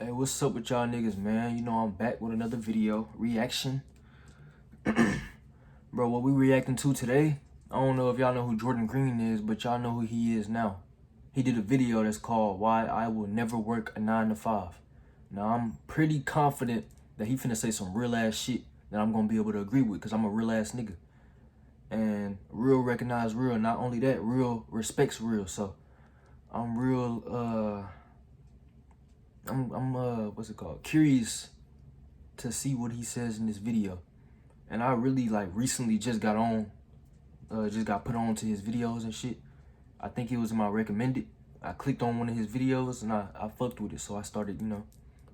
Hey, what's up with y'all niggas, man? You know I'm back with another video reaction. Bro, what we reacting to today, I don't know if y'all know who Jordan Green is, but y'all know who he is now. He did a video that's called Why I Will Never Work a 9 to 5. Now, I'm pretty confident that he finna say some real ass shit that I'm gonna be able to agree with, because I'm a real ass nigga. And real recognize real. Not only that, real respects real. So I'm real what's it called? Curious to see what he says in this video. And I really recently just got put on to his videos and shit. I think it was in my recommended. I clicked on one of his videos and I fucked with it. So I started,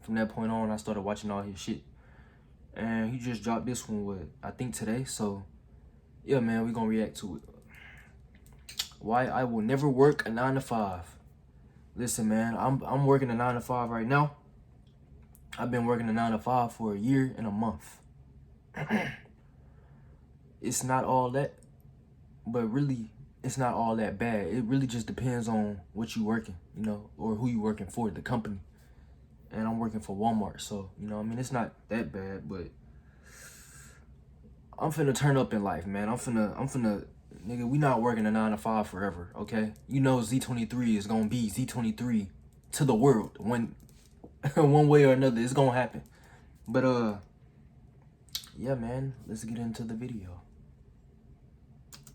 from that point on, I started watching all his shit. And he just dropped this one, I think today. So yeah, man, we gonna react to it. Why I will never work a 9 to 5. Listen, man, I'm working a 9 to 5 right now. I've been working a 9 to 5 for a year and a month. It's not all that, but really, it's not all that bad. It really just depends on what you working, or who you working for, the company. And I'm working for Walmart, so, it's not that bad, but I'm finna turn up in life, man. I'm finna, nigga, we not working a 9 to 5 forever, okay? Z23 is gonna be Z23 to the world when one way or another, it's gonna happen. But yeah, man, let's get into the video.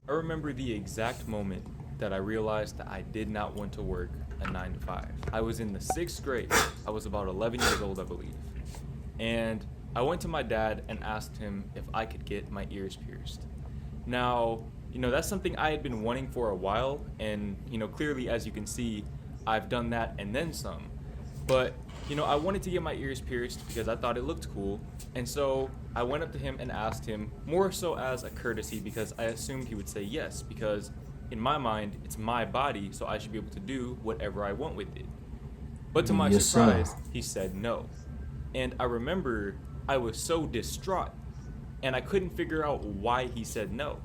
I remember the exact moment that I realized that I did not want to work a 9 to 5. I was in the 6th grade. I was about 11 years old, I believe. And I went to my dad and asked him if I could get my ears pierced. Now, that's something I had been wanting for a while, and, clearly, as you can see, I've done that and then some. But, I wanted to get my ears pierced because I thought it looked cool, and so I went up to him and asked him, more so as a courtesy because I assumed he would say yes, because in my mind, it's my body, so I should be able to do whatever I want with it. But to my surprise, he said no. And I remember I was so distraught, and I couldn't figure out why he said no.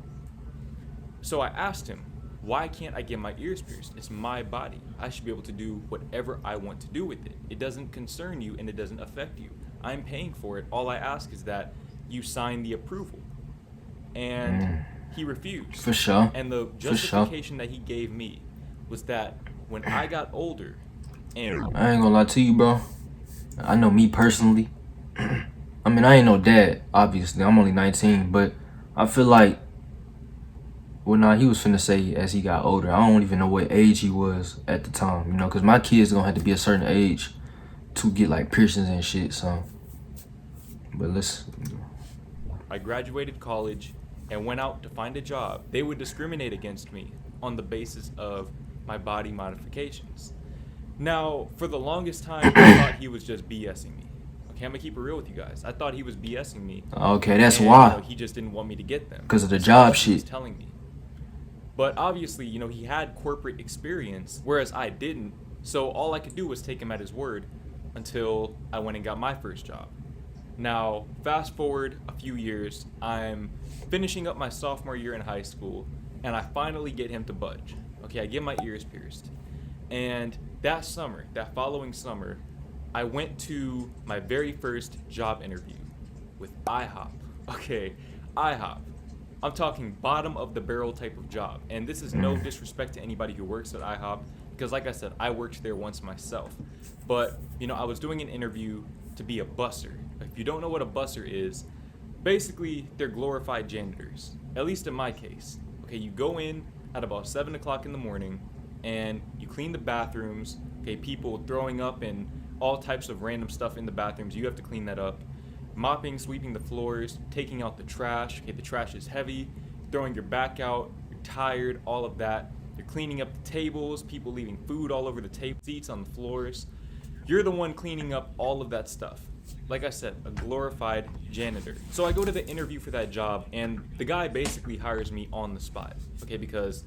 So I asked him, why can't I get my ears pierced? It's my body. I should be able to do whatever I want to do with it. It doesn't concern you and it doesn't affect you. I'm paying for it. All I ask is that you sign the approval. And he refused. For sure. And the justification that he gave me was that when I got older, and I ain't gonna lie to you, bro. I know me personally. I mean, I ain't no dad, obviously. I'm only 19, but I feel like, well, nah, he was finna say as he got older. I don't even know what age he was at the time, because my kids gonna have to be a certain age to get piercings and shit, so. But I graduated college and went out to find a job. They would discriminate against me on the basis of my body modifications. Now, for the longest time, I thought he was just BSing me. Okay, I'm gonna keep it real with you guys. I thought he was BSing me. Okay, that's why. He just didn't want me to get them. Because of the job shit. He was telling me. But obviously, he had corporate experience, whereas I didn't. So all I could do was take him at his word until I went and got my first job. Now, fast forward a few years, I'm finishing up my sophomore year in high school, and I finally get him to budge. Okay, I get my ears pierced. And that following summer, I went to my very first job interview with IHOP. Okay, IHOP. I'm talking bottom of the barrel type of job. And this is no disrespect to anybody who works at IHOP, because like I said, I worked there once myself. But, I was doing an interview to be a busser. If you don't know what a busser is, basically they're glorified janitors, at least in my case. Okay, you go in at about 7 o'clock in the morning and you clean the bathrooms. Okay, people throwing up and all types of random stuff in the bathrooms, you have to clean that up. Mopping, sweeping the floors, taking out the trash. Okay, the trash is heavy, throwing your back out, you're tired, all of that. You're cleaning up the tables, people leaving food all over the table, seats on the floors. You're the one cleaning up all of that stuff. Like I said, a glorified janitor. So I go to the interview for that job, and the guy basically hires me on the spot, okay, because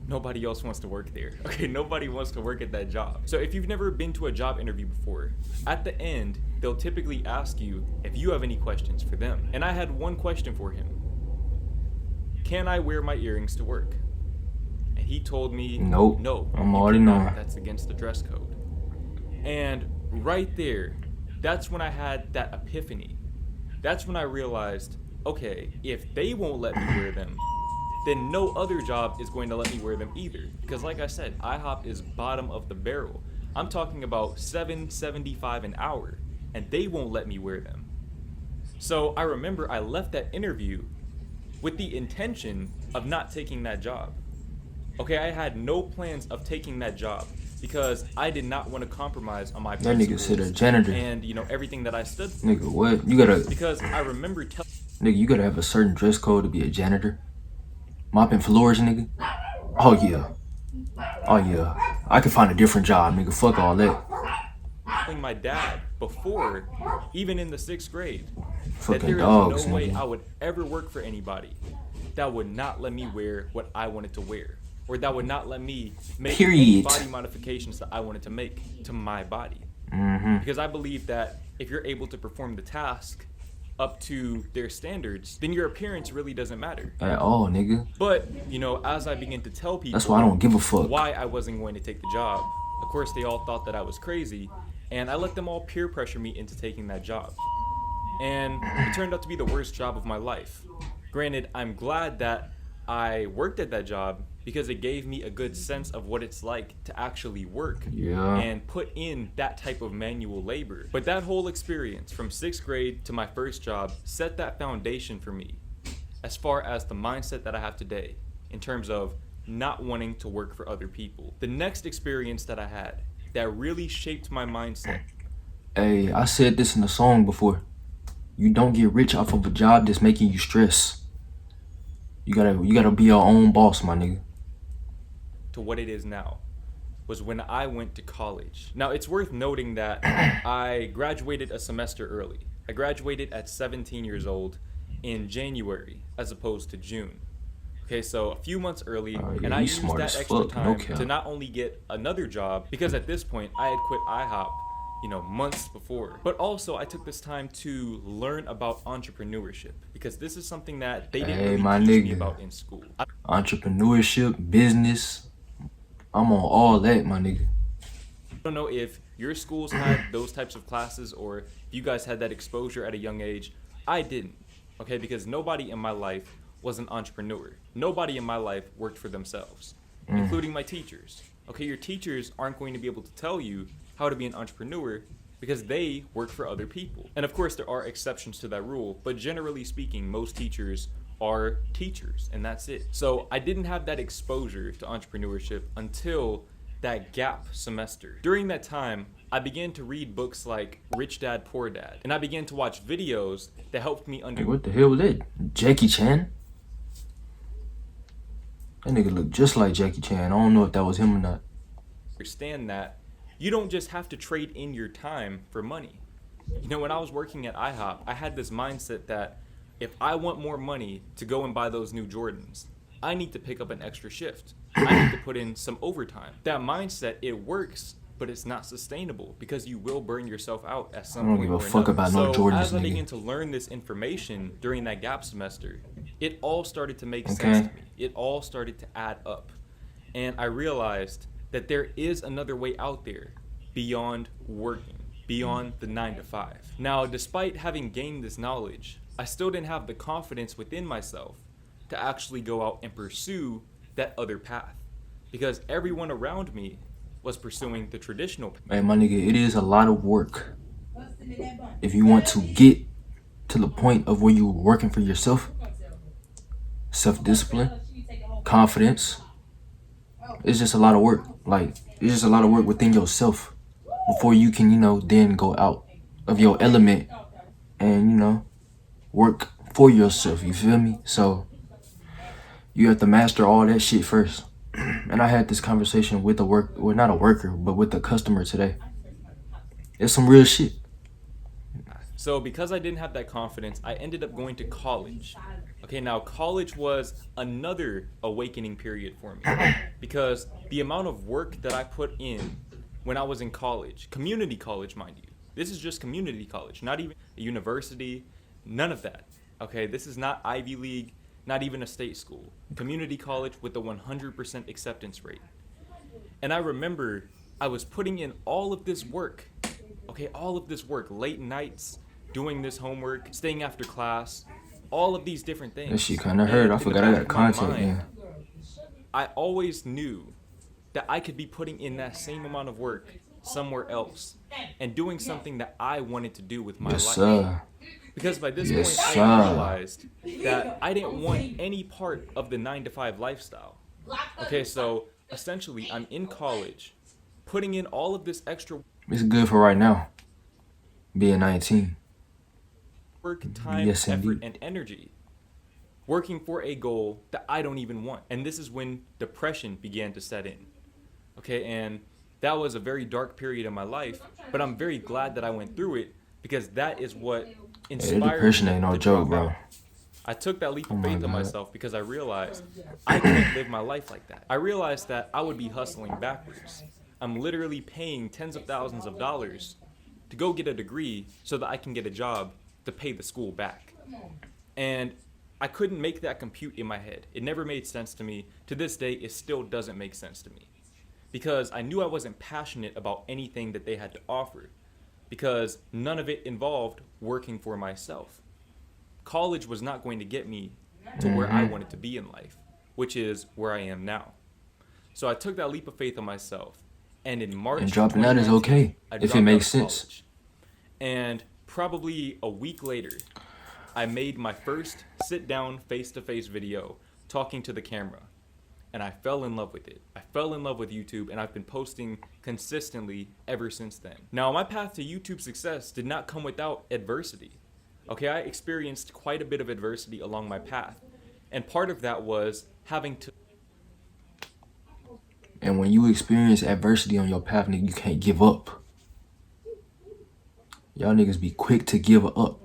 nobody else wants to work there. Okay, nobody wants to work at that job. So if you've never been to a job interview before, at the end, they'll typically ask you if you have any questions for them. And I had one question for him. Can I wear my earrings to work? And he told me, nope. No, I'm already knowing. That's against the dress code. And right there, that's when I had that epiphany. That's when I realized, okay, if they won't let me wear them, then no other job is going to let me wear them either. Because like I said, IHOP is bottom of the barrel. I'm talking about $7.75 an hour, and they won't let me wear them. So I remember I left that interview with the intention of not taking that job. Okay, I had no plans of taking that job because I did not want to compromise on my That nigga said a principles janitor. and everything that I stood for. Nigga, what? You gotta, Because I remember telling nigga, you gotta have a certain dress code to be a janitor. Mopping floors, nigga. Oh yeah. Oh yeah. I can find a different job, nigga. Fuck all that. my dad before, even in the 6th grade, that Fucking there is dogs, no way nigga. I would ever work for anybody that would not let me wear what I wanted to wear, or that would not let me make any Period. body modifications that I wanted to make to my body. Mm-hmm. Because I believe that if you're able to perform the task up to their standards, then your appearance really doesn't matter. At all, nigga. But, as I begin to tell people That's why I don't give a fuck. why I wasn't going to take the job, of course they all thought that I was crazy, and I let them all peer pressure me into taking that job. And it turned out to be the worst job of my life. Granted, I'm glad that I worked at that job because it gave me a good sense of what it's like to actually work Yeah. and put in that type of manual labor. But that whole experience from 6th grade to my first job set that foundation for me as far as the mindset that I have today in terms of not wanting to work for other people. The next experience that I had that really shaped my mindset. Hey, I said this in a song before. You don't get rich off of a job that's making you stress. You gotta be your own boss, my nigga. To what it is now was when I went to college. Now, it's worth noting that I graduated a semester early. I graduated at 17 years old in January as opposed to June. Okay, so a few months early, Oh, yeah, and I you used smart that as extra fuck, no time cap. to not only get another job, because at this point I had quit IHOP, months before, but also I took this time to learn about entrepreneurship, because this is something that they didn't Hey, really my teach me nigga. about in school. Entrepreneurship, business. I'm on all that, my nigga. I don't know if your schools had those types of classes or if you guys had that exposure at a young age. I didn't, okay, because nobody in my life was an entrepreneur. Nobody in my life worked for themselves, including my teachers. Okay, your teachers aren't going to be able to tell you how to be an entrepreneur because they work for other people. And of course, there are exceptions to that rule, but generally speaking, most teachers are teachers, and that's it. So I didn't have that exposure to entrepreneurship until that gap semester. During that time, I began to read books like Rich Dad, Poor Dad, and I began to watch videos that helped me Hey, what the hell was that? Jackie Chan? That nigga looked just like Jackie Chan. I don't know if that was him or not. understand that you don't just have to trade in your time for money. When I was working at IHOP, I had this mindset that if I want more money to go and buy those new Jordans, I need to pick up an extra shift. I need to put in some overtime. That mindset, it works, but it's not sustainable because you will burn yourself out at some I don't point give a or fuck another. about no So Jordans, as I nigga. began to learn this information during that gap semester, it all started to make sense Okay. to me. It all started to add up. And I realized that there is another way out there beyond working, beyond the 9 to 5. Now, despite having gained this knowledge, I still didn't have the confidence within myself to actually go out and pursue that other path because everyone around me was pursuing the traditional path. Hey, my nigga, it is a lot of work. If you want to get to the point of where you're working for yourself, self-discipline, confidence, it's just a lot of work. Like, it's just a lot of work within yourself before you can, then go out of your element and, work for yourself. You feel me? So, you have to master all that shit first. And I had this conversation with not a worker, but with a customer today. It's some real shit. So because I didn't have that confidence, I ended up going to college. Okay, now college was another awakening period for me because the amount of work that I put in when I was in college, community college, mind you, this is just community college, not even a university, none of that. Okay, this is not Ivy League, not even a state school. Community college with a 100% acceptance rate. And I remember I was putting in all of this work Okay, all of this work, late nights, doing this homework, staying after class, all of these different things. That shit kinda hurt. And I in the forgot I back got of my content, mind, man. I always knew that I could be putting in that same amount of work somewhere else and doing something that I wanted to do with my Yes, life. sir. Because by this Yes, point, sir. I realized that I didn't want any part of the 9 to 5 lifestyle. Okay, so essentially, I'm in college, putting in all of this extra It's good for right now. Being 19. work, time, Yes, effort, indeed. and energy, working for a goal that I don't even want. And this is when depression began to set in. Okay, and that was a very dark period in my life, but I'm very glad that I went through it because that is what Hey, inspired depression me ain't no to joke, drop bro. out. I took that leap Oh of my faith in God. myself because I realized I can't live my life like that. I realized that I would be hustling backwards. I'm literally paying tens of thousands of dollars to go get a degree so that I can get a job to pay the school back. And I couldn't make that compute in my head. It never made sense to me. To this day, it still doesn't make sense to me. Because I knew I wasn't passionate about anything that they had to offer. Because none of it involved working for myself. College was not going to get me to where I wanted to be in life, which is where I am now. So I took that leap of faith on myself. And in March And dropping out is 2019, okay, I if dropped it out makes of sense. college. And probably a week later, I made my first sit-down face-to-face video talking to the camera. And I fell in love with it. I fell in love with YouTube, and I've been posting consistently ever since then. Now, my path to YouTube success did not come without adversity. Okay, I experienced quite a bit of adversity along my path. And part of that was having to And when you experience adversity on your path, nigga, you can't give up. Y'all niggas be quick to give up.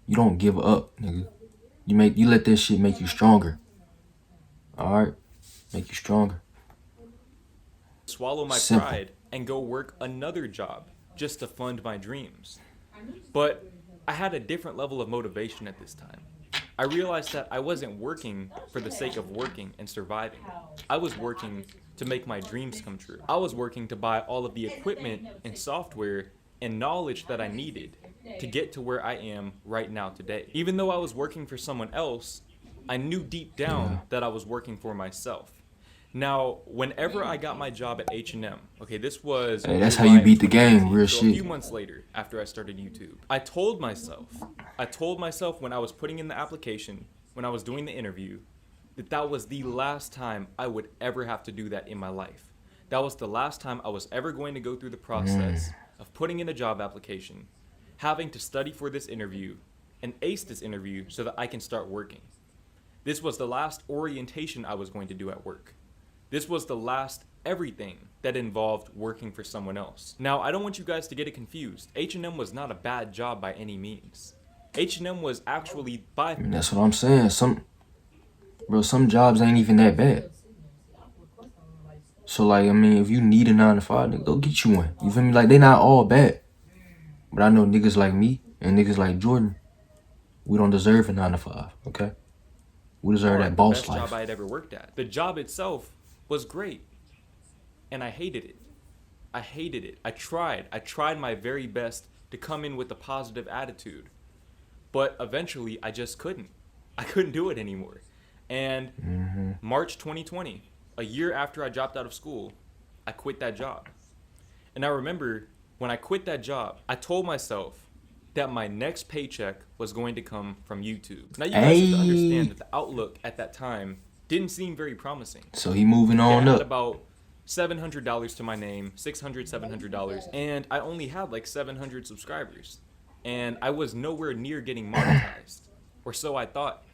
You don't give up, nigga. You let that shit make you stronger. Alright? Make you stronger. swallow my Simple. pride and go work another job just to fund my dreams. But I had a different level of motivation at this time. I realized that I wasn't working for the sake of working and surviving. I was working to make my dreams come true. I was working to buy all of the equipment and software and knowledge that I needed to get to where I am right now today. Even though I was working for someone else, I knew deep down that I was working for myself. Now, whenever I got my job at H&M, okay, this was Hey, that's how July you beat the game, 2019, real so shit. a few months later, after I started YouTube, I told myself when I was putting in the application, when I was doing the interview, that that was the last time I would ever have to do that in my life. That was the last time I was ever going to go through the process of putting in a job application, having to study for this interview, and ace this interview so that I can start working. This was the last orientation I was going to do at work. This was the last everything that involved working for someone else. Now, I don't want you guys to get it confused. H&M was not a bad job by any means. H&M was actually by That's what I'm saying. Some jobs ain't even that bad. So like, I mean, if you need a 9 to 5, nigga, go get you one. You feel me? Like, they not all bad. But I know niggas like me and niggas like Jordan, we don't deserve a 9 to 5, okay? We deserve that the boss best life. job I had ever worked at. The job itself was great, and I hated it. I hated it. I tried my very best to come in with a positive attitude, but eventually I just couldn't. I couldn't do it anymore. And March 2020, a year after I dropped out of school, I quit that job. And I remember when I quit that job, I told myself that my next paycheck was going to come from YouTube. Now you guys have to understand that the outlook at that time didn't seem very promising. So he moving I on had up. about $700 to my name, $700, and I only had like 700 subscribers. And I was nowhere near getting monetized, or so I thought.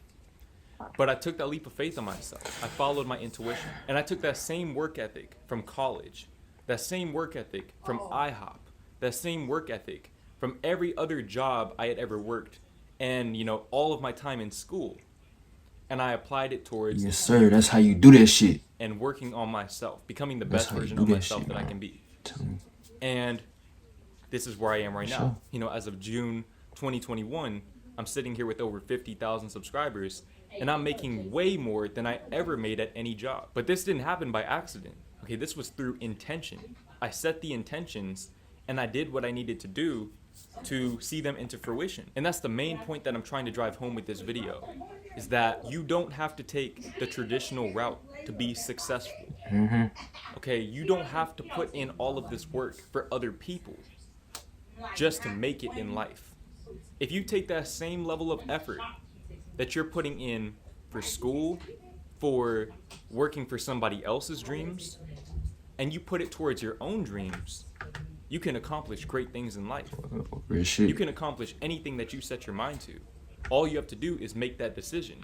But I took that leap of faith on myself. I followed my intuition. And I took that same work ethic from college, that same work ethic from IHOP, that same work ethic from every other job I had ever worked, and, you know, all of my time in school. And I applied it towards Yes, sir. That's how you do that shit. and working on myself, becoming the That's best how you version do of that myself shit, that I man. can be. Tell me. And this is where I am right now. Sure. You know, as of June 2021, I'm sitting here with over 50,000 subscribers, and I'm making way more than I ever made at any job. But this didn't happen by accident. Okay, this was through intention. I set the intentions, and I did what I needed to do to see them into fruition. And that's the main point that I'm trying to drive home with this video, is that you don't have to take the traditional route to be successful. Okay, you don't have to put in all of this work for other people just to make it in life. If you take that same level of effort that you're putting in for school, for working for somebody else's dreams, and you put it towards your own dreams, you can accomplish great things in life. Real shit. You can accomplish anything that you set your mind to. All you have to do is make that decision.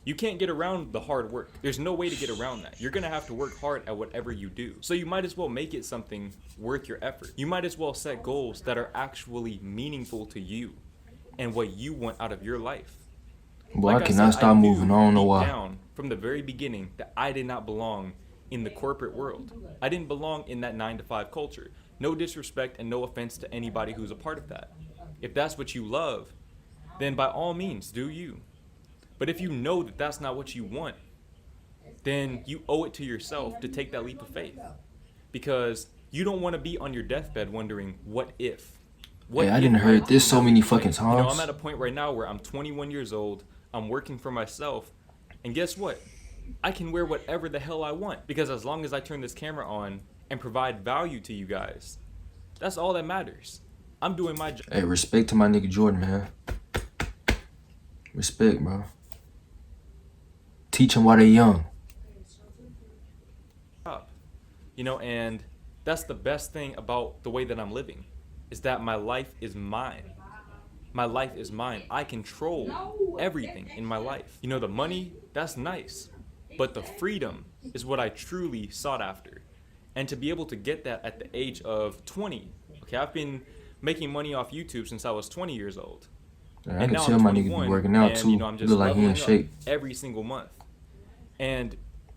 You can't get around the hard work. There's no way to get around that. You're gonna have to work hard at whatever you do. So you might as well make it something worth your effort. You might as well set goals that are actually meaningful to you and what you want out of your life. Boy, Like I cannot said, stop knew moving. I don't know deep why. down from the very beginning that I did not belong in the corporate world. I didn't belong in that 9-to-5 culture. No disrespect and no offense to anybody who's a part of that. If that's what you love, then by all means, do you. But if you know that that's not what you want, then you owe it to yourself to take that leap of faith. Because you don't want to be on your deathbed wondering, what if? What Hey, I if didn't heard this so did not many leap of fucking faith? You know, times. I'm at a point right now where I'm 21 years old, I'm working for myself, and guess what? I can wear whatever the hell I want, because as long as I turn this camera on and provide value to you guys, that's all that matters. I'm doing my job. Hey, respect to my nigga Jordan, man. Respect, bro. Teach them while they young. You know, and that's the best thing about the way that I'm living, is that my life is mine. My life is mine. I control everything in my life. You know, the money, that's nice, but the freedom is what I truly sought after. And to be able to get that at the age of 20, okay, I've been making money off YouTube since I was 20 years old. I And can now tell I'm my nigga 21, be working out and, too. you know, I'm just Look like he in leveling up shape. every single month. And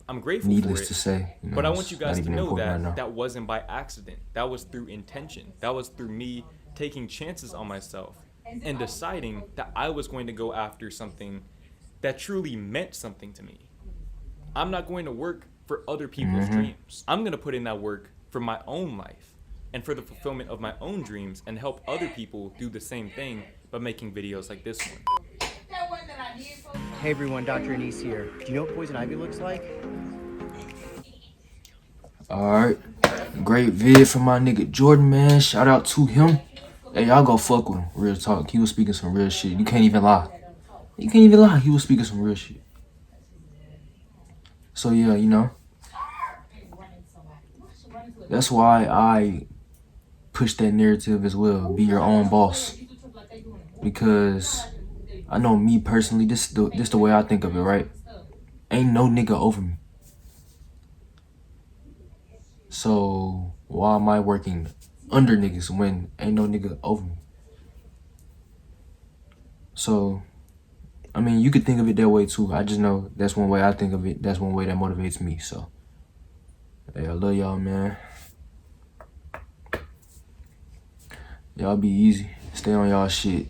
I'm grateful for Needless it. to say. You know, But I it's want you not guys to even know important that right now. that wasn't by accident. That was through intention. That was through me taking chances on myself and deciding that I was going to go after something that truly meant something to me. I'm not going to work for other people's dreams. I'm going to put in that work for my own life and for the fulfillment of my own dreams, and help other people do the same thing by making videos like this one. Hey everyone, Dr. Anise here. Do you know what poison ivy looks like? Alright. Great vid from my nigga Jordan, man. Shout out to him. Hey, y'all go fuck with him. Real talk. He was speaking some real shit. You can't even lie. You can't even lie. He was speaking some real shit. So yeah, you know. That's why I push that narrative as well. Be your own boss. Because I know me personally, this the way I think of it, right? Ain't no nigga over me. So why am I working under niggas when ain't no nigga over me? So, I mean, you could think of it that way too. I just know that's one way I think of it. That's one way that motivates me. So, hey, I love y'all, man. Y'all be easy. Stay on y'all shit.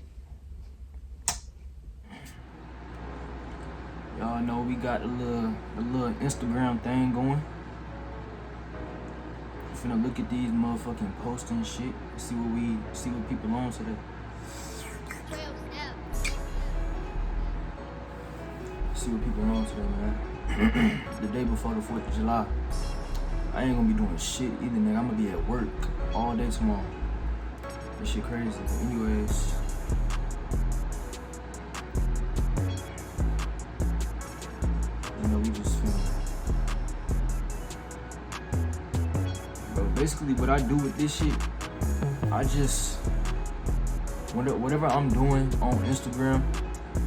Y'all know we got a little Instagram thing going. Finna look at these motherfucking posts and shit. See what people on today. See what people on today, man. The day before the 4th of July. I ain't gonna be doing shit either, nigga. I'm gonna be at work all day tomorrow. This shit crazy. But anyways. You know, we just finna. Basically, what I do with this shit, I just, whatever I'm doing on Instagram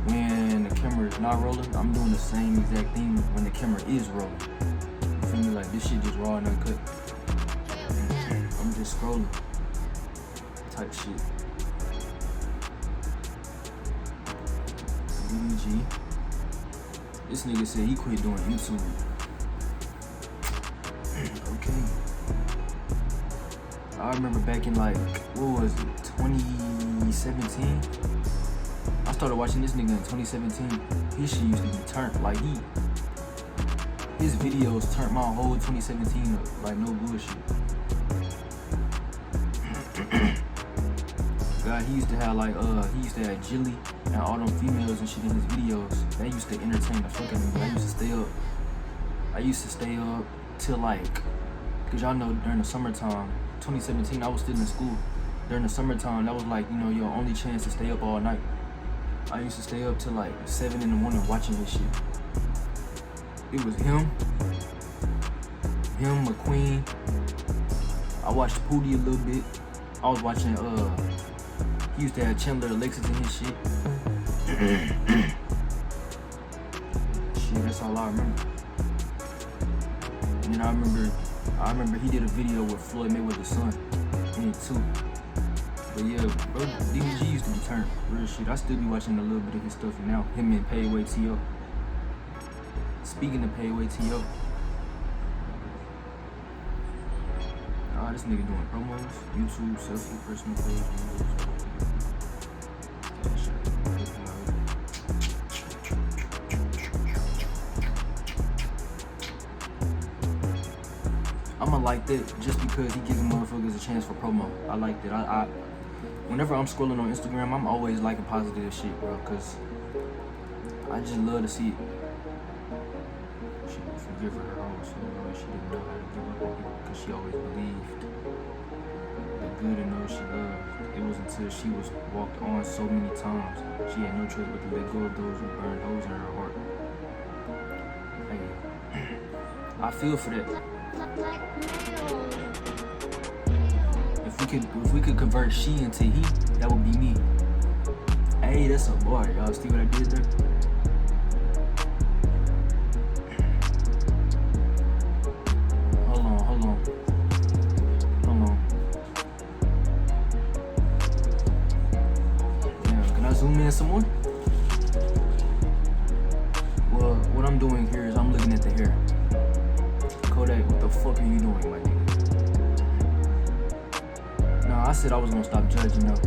when the camera is not rolling, I'm doing the same exact thing when the camera is rolling. You feel me? Like, this shit just raw and uncut. I'm just scrolling type shit. BDG. This nigga said he quit doing YouTube. Okay. I remember back in like, what was it, 2017? I started watching this nigga in 2017. His shit used to be turned, like his videos turned my whole 2017 up, like no bullshit. God, he used to have like Jilly and all them females and shit in his videos. They used to entertain the fuck out of me. I used to stay up till like, cause y'all know during the summertime, 2017, I was still in school. During the summertime, that was like, you know, your only chance to stay up all night. I used to stay up till like 7 in the morning watching this shit. It was him, McQueen. I watched Pootie a little bit. I was watching, he used to have Chandler Alexis in his shit. Shit, that's all I remember. And then I remember he did a video with Floyd Mayweather's son in it too. But yeah, bro, DBG used to be turned. Real shit. I still be watching a little bit of his stuff now. Him and Payway T.O. Speaking of Payway T.O. This nigga doing promos, YouTube, selfie, personal page, I'ma like that just because he giving motherfuckers a chance for promo. I like that. I whenever I'm scrolling on Instagram, I'm always liking positive shit, bro, cause I just love to see it. She would forgive her own soul, she didn't know how to give up on people, cause she always believed the good in those she loved. It was until she was walked on so many times, she had no choice but to let go of those who burned holes in her heart. Hey, I feel for that. If we could convert she into he, that would be me. Hey, that's a bar. Y'all see what I did there? Hold on. Damn, can I zoom in some more? Well, what I'm doing here is I'm looking at the hair. Kodak, what the fuck are you doing, my nigga? Nah, I said I was gonna stop judging though.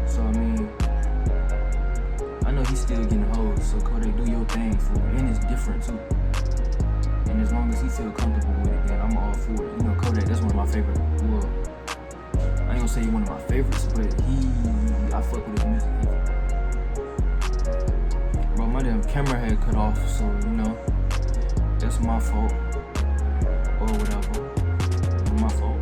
So I mean, I know he's still getting hoes, so Kodak, do your thing, fool. And it's different too. And as long as he feel comfortable with it, then I'm all for it. You know, Kodak, that's one of my favorite. Well, I ain't gonna say he's one of my favorites, but I fuck with his music. Bro, my damn camera had cut off, so you know, that's my fault. Or whatever. My fault.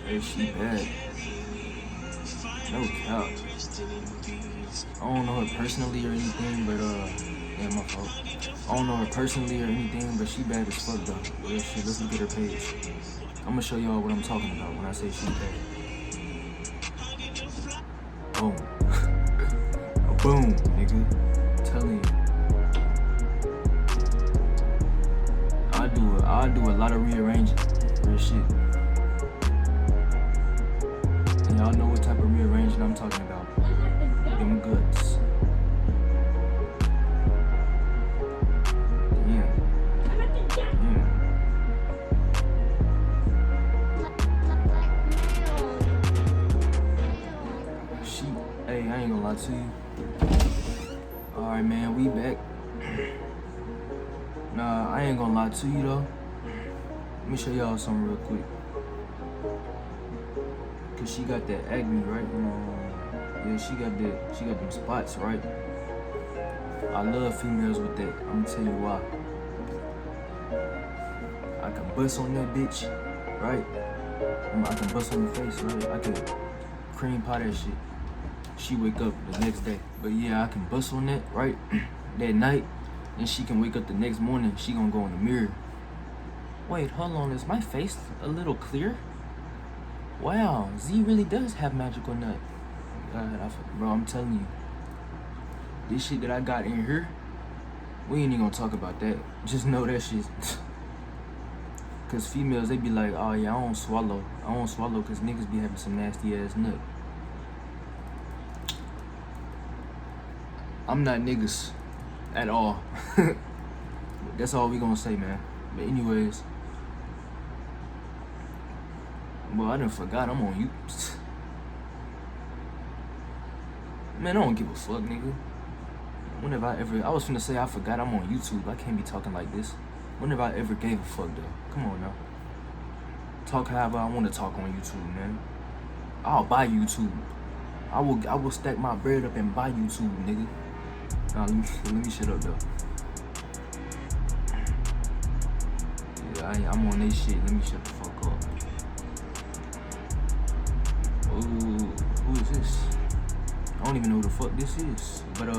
Hey, she bad. No cap. I don't know her personally or anything, but yeah, my fault. I don't know her personally or anything, but she bad as fuck though. Real shit, let's look at her page. I'm gonna show y'all what I'm talking about when I say she bad. Boom. Boom, nigga. I'm telling you. I do a lot of rearranging. Real shit. And y'all know what type of rearranging I'm talking about. Them goods. Hey, I ain't gonna lie to you. Alright, man, we back. Nah, I ain't gonna lie to you though. Let me show y'all something real quick. Cause she got that acne, right? Yeah, she got them spots, right? I love females with that. I'm gonna tell you why. I can bust on that bitch, right? I can bust on the face, right? I can cream pie that shit. She wake up the next day. But yeah, I can bust on that, right? That night. And she can wake up the next morning. She gonna go in the mirror. Wait, hold on. Is my face a little clear? Wow, Z really does have magical nut. God, bro, I'm telling you. This shit that I got in here, we ain't even gonna talk about that. Just know that shit. Cause females, they be like, oh yeah, I don't swallow cause niggas be having some nasty ass nut. I'm not niggas at all. That's all we gonna say, man. But anyways, well, I done forgot I'm on you. Man, I don't give a fuck, nigga. When have I ever, I was finna say I forgot I'm on YouTube. I can't be talking like this. When have I ever gave a fuck though? Come on now. Talk however I want to talk on YouTube, man. I'll buy YouTube. I will stack my bread up and buy YouTube, nigga. Nah, let me shut up though. Yeah, I'm on this shit. Let me shut the fuck up. Ooh, who is this? I don't even know who the fuck this is. But yeah,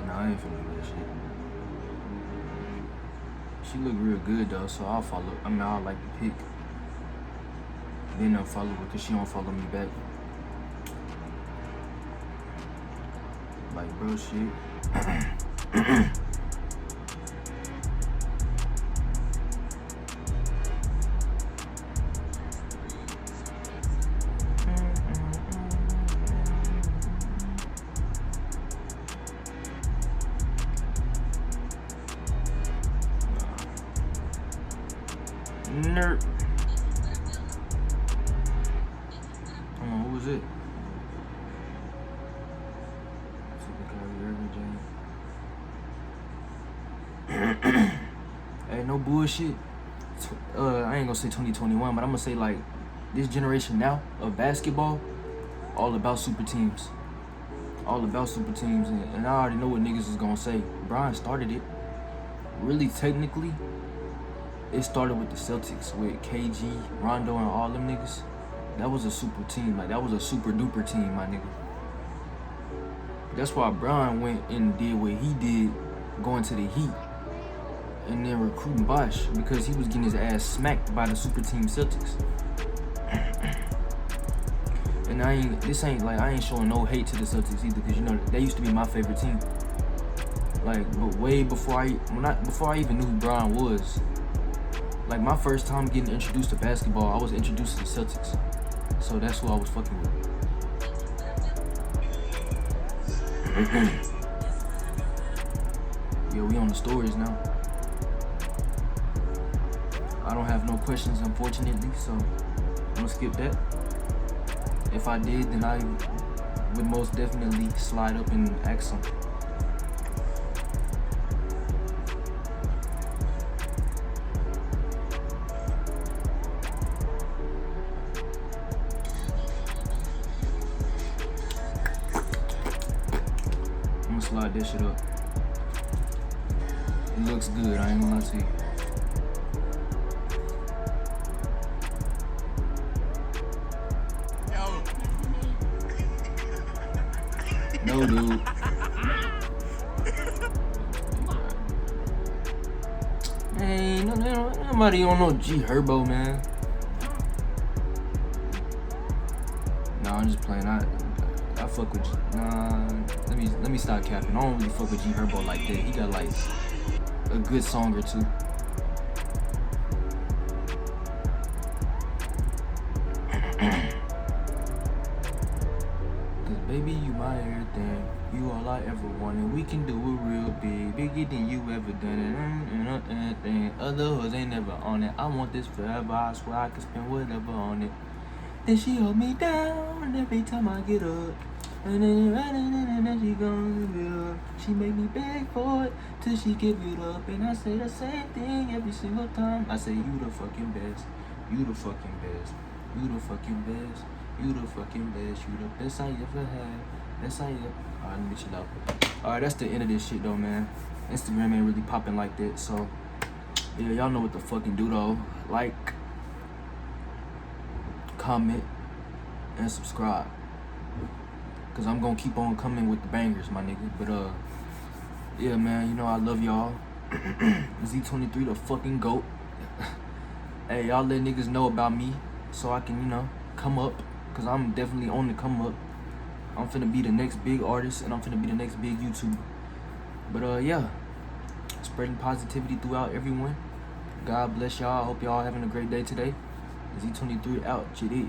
nah, I ain't finna do that shit. She look real good though, so I'll follow. I mean, I'll like the pic. Then I'll follow her because she don't follow me back. Like, bro, shit. Nerd. Hold on, who was it? Hey, no bullshit. I ain't gonna say 2021, but I'm gonna say like this generation now of basketball, all about super teams. All about super teams, and I already know what niggas is gonna say. Brian started it. Really, technically, it started with the Celtics, with KG, Rondo, and all them niggas. That was a super team. Like, that was a super duper team, my nigga. That's why Brian went and did what he did, going to the Heat, and then recruiting Bosh, because he was getting his ass smacked by the super team Celtics. And I ain't showing no hate to the Celtics either, because you know they used to be my favorite team. Like, but way before I even knew who Brian was. Like, my first time getting introduced to basketball, I was introduced to the Celtics. So that's who I was fucking with. Yeah, we on the stories now. I don't have no questions, unfortunately, so I'm gonna skip that. If I did, then I would most definitely slide up and ask them. I'm gonna slide this shit up. It looks good, I ain't gonna lie to you. No, dude. Hey, nobody on no G Herbo, man. Nah, I'm just playing. I fuck with G. Nah, let me stop capping. I don't really fuck with G Herbo like that. He got like a good song or two. Cause baby, you my everything. You all I ever wanted. We can do it real big, bigger than you ever done it. Anything. Other hoes ain't never on it. I want this forever. I swear I can spend whatever on it. Then she hold me down every time I get up. And then she gonna give it up. She make me beg for it till she give it up. And I say the same thing every single time. I say you the fucking best. You the fucking best. You the fucking best. You the fucking best. You the best I ever had. Best I ever. Alright, let me chill out. Alright, that's the end of this shit though, man. Instagram ain't really popping like that, so yeah, y'all know what to fucking do though. Like, comment, and subscribe. Cause I'm gonna keep on coming with the bangers, my nigga. But yeah, man, you know I love y'all. Z23 the fucking GOAT. Hey, y'all let niggas know about me so I can, you know, come up. Cause I'm definitely on the come up. I'm finna be the next big artist and I'm finna be the next big YouTuber. But yeah, spreading positivity throughout everyone. God bless y'all. I hope y'all having a great day today. Z23 out. Chitty.